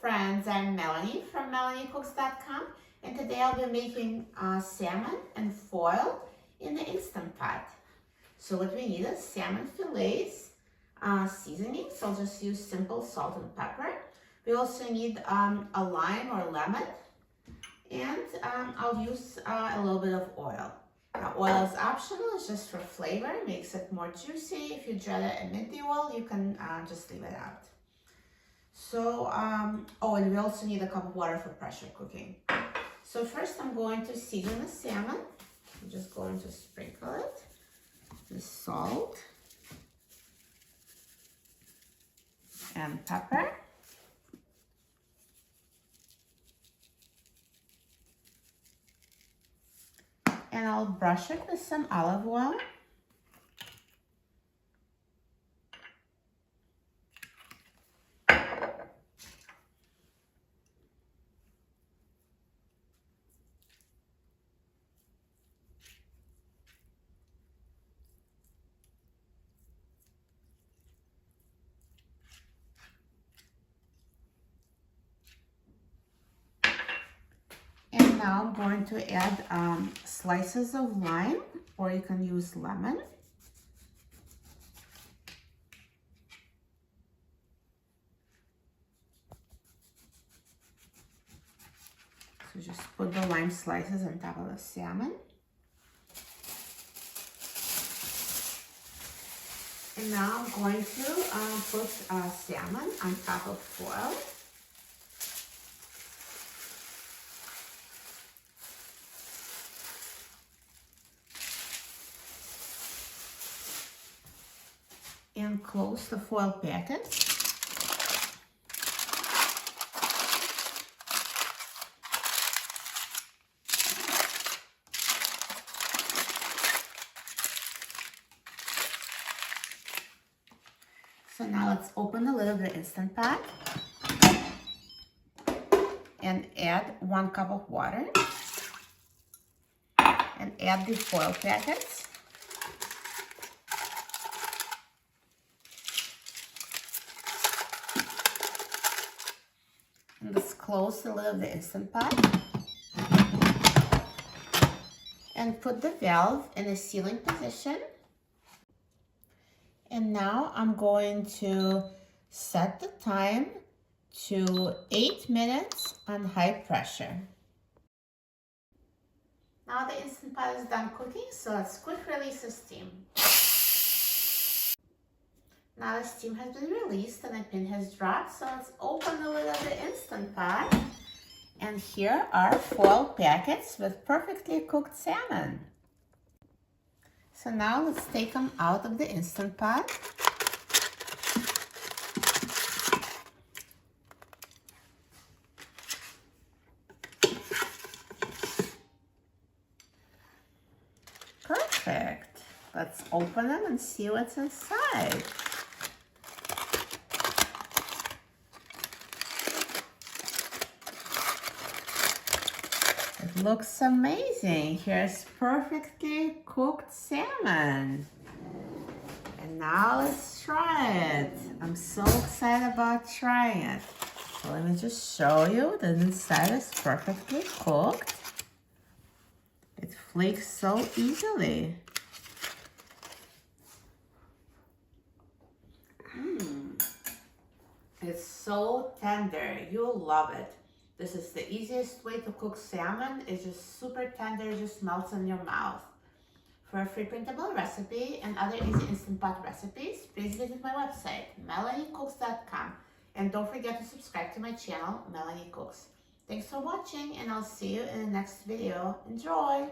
friends, I'm Melanie from MelanieCooks.com, and today I'll be making salmon and foil in the Instant Pot. So what we need is salmon fillets, seasoning, so I'll just use simple salt and pepper. We also need a lime or lemon, and I'll use a little bit of oil. Now, oil is optional, it's just for flavor, makes it more juicy. If you'd rather omit the oil, you can just leave it out. So, oh, and we also need a cup of water for pressure cooking. So first I'm going to season the salmon. I'm just going to sprinkle it with salt and pepper. And I'll brush it with some olive oil. And now I'm going to add slices of lime, or you can use lemon. So just put the lime slices on top of the salmon. And now I'm going to put salmon on top of foil. And close the foil packet. So now let's open the lid of the Instant Pot and add 1 cup of water and add the foil packets. And let's close the lid of the Instant Pot and put the valve in a sealing position. And now I'm going to set the time to 8 minutes on high pressure. Now the Instant Pot is done cooking, so let's quick release the steam. Now the steam has been released and the pin has dropped, so let's open the lid of the Instant Pot. And here are foil packets with perfectly cooked salmon. So now let's take them out of the Instant Pot. Perfect. Let's open them and see what's inside. It looks amazing. Here's perfectly cooked salmon. And now let's try it. I'm so excited about trying it. So let me just show you that inside is perfectly cooked. It flakes so easily. It's so tender. You'll love it. This is the easiest way to cook salmon. It's just super tender, just melts in your mouth. For a free printable recipe and other easy Instant Pot recipes, please visit my website, MelanieCooks.com. And don't forget to subscribe to my channel, Melanie Cooks. Thanks for watching, and I'll see you in the next video. Enjoy!